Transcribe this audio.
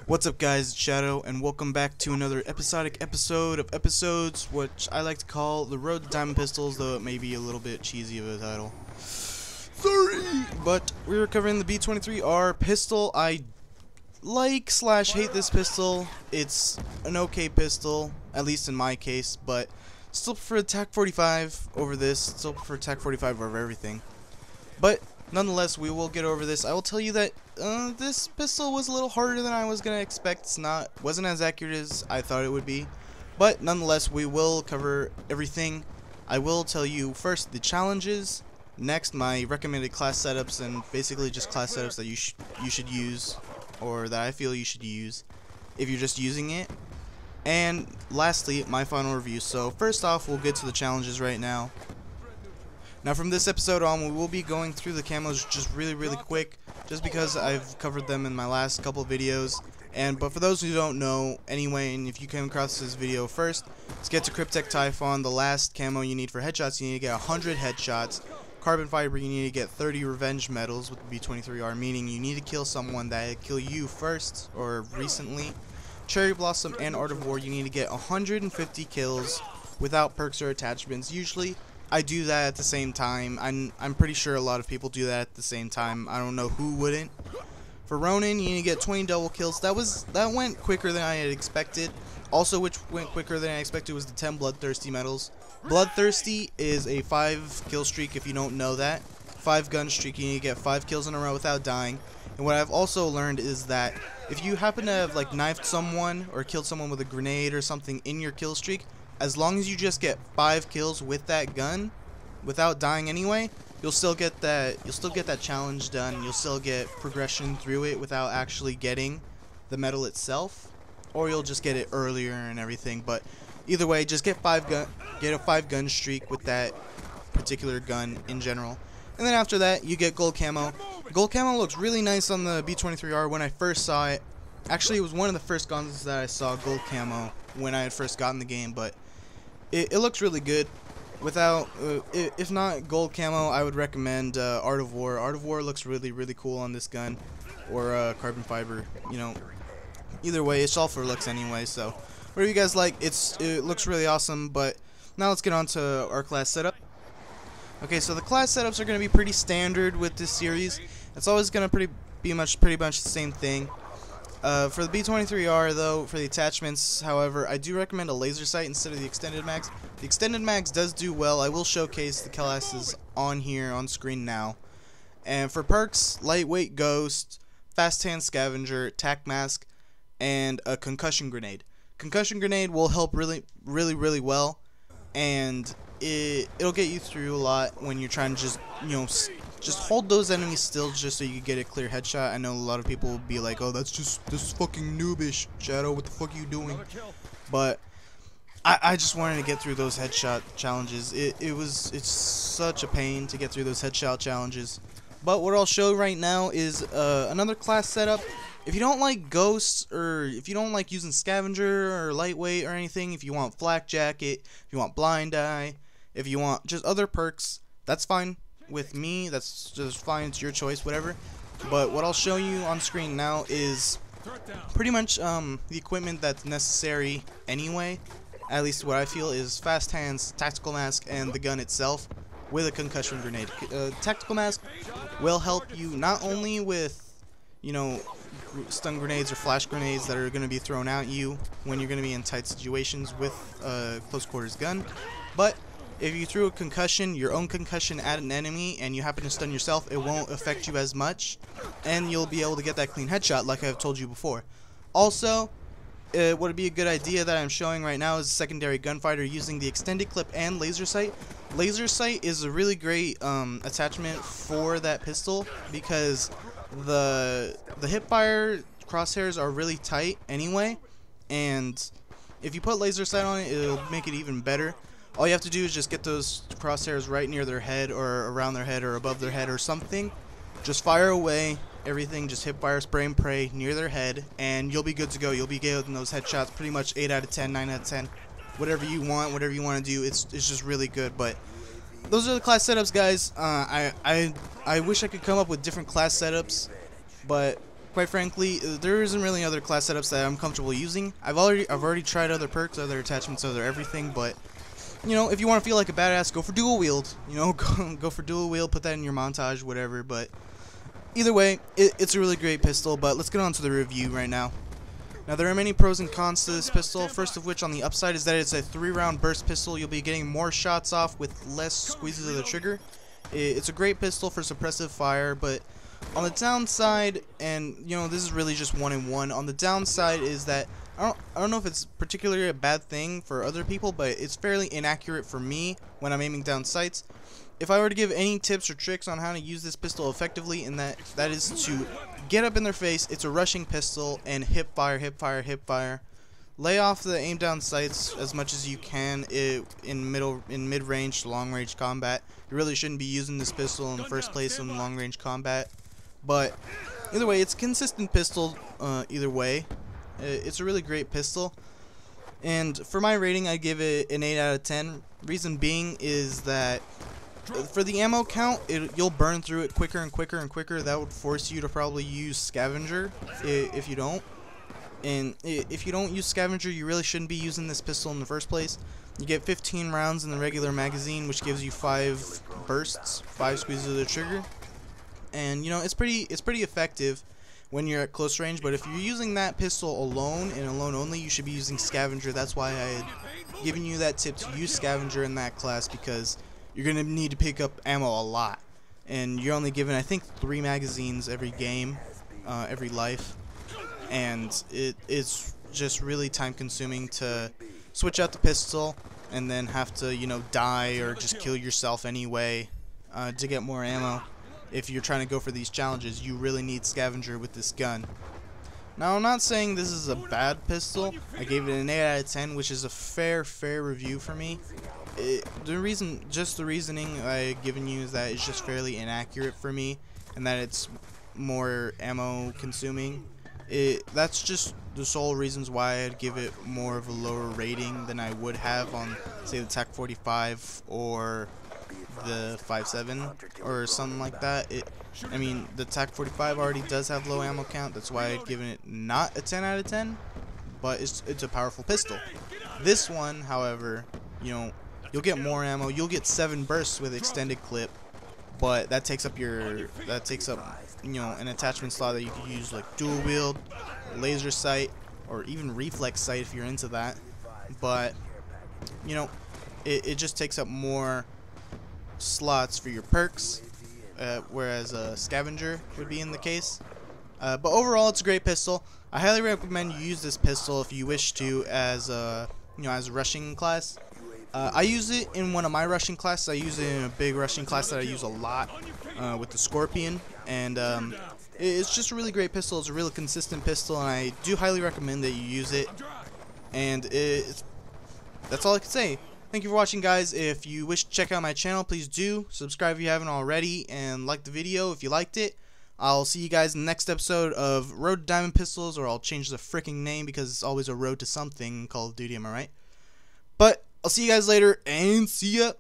What's up, guys? It's Shadow, and welcome back to another episodic episode of episodes, which I like to call The Road to Diamond Pistols, though it may be a little bit cheesy of a title. Sorry! But we're covering the B23R pistol. I like/hate this pistol. It's an okay pistol, at least in my case, but still prefer the TAC 45 over this. Still prefer TAC 45 over everything. But nonetheless, we will get over this. I will tell you that this pistol was a little harder than I was gonna expect. Wasn't as accurate as I thought it would be, but nonetheless, we will cover everything. I will tell you first the challenges, next my recommended class setups, and basically just class setups that you should use, or that I feel you should use if you're just using it, and lastly my final review. So first off, we'll get to the challenges right now. Now from this episode on, we will be going through the camos just really quick, just because I've covered them in my last couple videos. But for those who don't know anyway, and if you came across this video first, let's get to Cryptek Typhon. The last camo you need for headshots, you need to get 100 headshots. Carbon fiber, you need to get 30 revenge medals with the B23R, meaning you need to kill someone that kill you first or recently. Cherry Blossom and Art of War, you need to get 150 kills without perks or attachments. Usually I do that at the same time. I'm pretty sure a lot of people do that at the same time. I don't know who wouldn't. For Ronin, you need to get 20 double kills. That went quicker than I had expected. Also, which went quicker than I expected, was the 10 Bloodthirsty medals. Bloodthirsty is a 5 kill streak, if you don't know that. 5 gun streak, you need to get 5 kills in a row without dying. And what I've also learned is that if you happen to have like knifed someone or killed someone with a grenade or something in your kill streak, as long as you just get 5 kills with that gun without dying anyway, you'll still get that challenge done. You'll still get progression through it without actually getting the medal itself, or you'll just get it earlier and everything. But either way, just get a 5 gun streak with that particular gun in general. And then after that, you get gold camo. Gold camo looks really nice on the B23R when I first saw it. Actually, it was one of the first guns that I saw gold camo when I had first gotten the game, but it looks really good. If not gold camo, I would recommend Art of War. Art of War looks really cool on this gun, or carbon fiber. You know, either way, it's all for looks anyway. So whatever you guys like, it looks really awesome. But now let's get on to our class setup. Okay, so the class setups are going to be pretty standard with this series. It's always going to pretty much the same thing. For the B23R though, for the attachments, however, I do recommend a laser sight instead of the extended mags. The extended mags does do well. I will showcase the classes on here on screen now. And for perks, lightweight ghost, fast hand scavenger, tac mask, and a concussion grenade. Concussion grenade will help really well, and it'll get you through a lot when you're trying to just hold those enemies still just so you can get a clear headshot. I know a lot of people will be like, oh, this is fucking noobish, Shadow, what the fuck are you doing? But I just wanted to get through those headshot challenges. It's such a pain to get through those headshot challenges. But what I'll show right now is another class setup. If you don't like ghosts, or if you don't like using scavenger or lightweight or anything, if you want flak jacket, if you want blind eye, if you want just other perks, that's fine with me. That's just fine. It's your choice, whatever. But what I'll show you on screen now is pretty much the equipment that's necessary anyway. At least what I feel is fast hands, tactical mask, and the gun itself with a concussion grenade. Tactical mask will help you not only with, you know, stun grenades or flash grenades that are going to be thrown at you when you're going to be in tight situations with a close quarters gun, but if you threw a concussion, your own concussion at an enemy, and you happen to stun yourself, it won't affect you as much, and you'll be able to get that clean headshot like I've told you before. Also, what would be a good idea that I'm showing right now is secondary gunfighter using the extended clip and laser sight. Laser sight is a really great attachment for that pistol, because the hipfire crosshairs are really tight anyway, and if you put laser sight on it, it'll make it even better. All you have to do is just get those crosshairs right near their head, or around their head, or above their head, or something. Just fire away everything, just hip fire, spray and pray near their head, and you'll be good to go. You'll be getting those headshots pretty much 8 out of 10, 9 out of 10. Whatever you want to do, it's just really good. But those are the class setups, guys. I wish I could come up with different class setups, but quite frankly, there isn't really other class setups that I'm comfortable using. I've already tried other perks, other attachments, other everything, but you know, if you want to feel like a badass, go for dual wield. You know, go for dual wield, put that in your montage, whatever. But either way, it's a really great pistol. But let's get on to the review right now. Now, there are many pros and cons to this pistol. First of which, on the upside, is that it's a 3-round burst pistol. You'll be getting more shots off with less squeezes of the trigger. It's a great pistol for suppressive fire, but on the downside, and you know, this is really just 1-in-1. On the downside is that I don't know if it's particularly a bad thing for other people, but it's fairly inaccurate for me when I'm aiming down sights. If I were to give any tips or tricks on how to use this pistol effectively, and that is to get up in their face, it's a rushing pistol, and hip fire, hip fire, hip fire. Lay off the aim down sights as much as you can in mid-range to long-range combat. You really shouldn't be using this pistol in the first place in long-range combat. But either way, it's a consistent pistol either way. It's a really great pistol. And for my rating, I give it an 8 out of 10. Reason being is that for the ammo count, you'll burn through it quicker and quicker and quicker. That would force you to probably use Scavenger if you don't. And if you don't use Scavenger, you really shouldn't be using this pistol in the first place. You get 15 rounds in the regular magazine, which gives you 5 bursts, 5 squeezes of the trigger. And you know, it's pretty effective when you're at close range. But if you're using that pistol alone and alone only, you should be using Scavenger. That's why I had given you that tip to use Scavenger in that class, because you're gonna need to pick up ammo a lot, and you're only given, I think, 3 magazines every game, every life, and it's just really time consuming to switch out the pistol and then have to, you know, die or just kill yourself anyway to get more ammo. If you're trying to go for these challenges, you really need Scavenger with this gun. Now, I'm not saying this is a bad pistol. I gave it an 8 out of 10, which is a fair review for me. The reasoning I've given you is that it's just fairly inaccurate for me, and that it's more ammo consuming. That's just the sole reasons why I'd give it more of a lower rating than I would have on, say, the TAC 45 or the 5.7 or something like that. I mean, the TAC 45 already does have low ammo count. That's why I'd given it not a 10 out of 10, but it's a powerful pistol. This one, however, you know, you'll get more ammo. You'll get 7 bursts with extended clip, but that takes up you know, an attachment slot that you could use, like dual wield, laser sight, or even reflex sight if you're into that. But you know, it just takes up more slots for your perks, whereas a Scavenger would be in the case. But overall, it's a great pistol. I highly recommend you use this pistol if you wish to, as a rushing class. I use it in one of my rushing classes. I use it in a big rushing class that I use a lot with the Scorpion, and it's just a really great pistol. It's a really consistent pistol, and I do highly recommend that you use it. And that's all I can say. Thank you for watching, guys. If you wish to check out my channel, please do subscribe if you haven't already, and like the video if you liked it. I'll see you guys in the next episode of Road to Diamond Pistols, or I'll change the freaking name because it's always a road to something in Call of Duty, am I right? But I'll see you guys later, and see ya!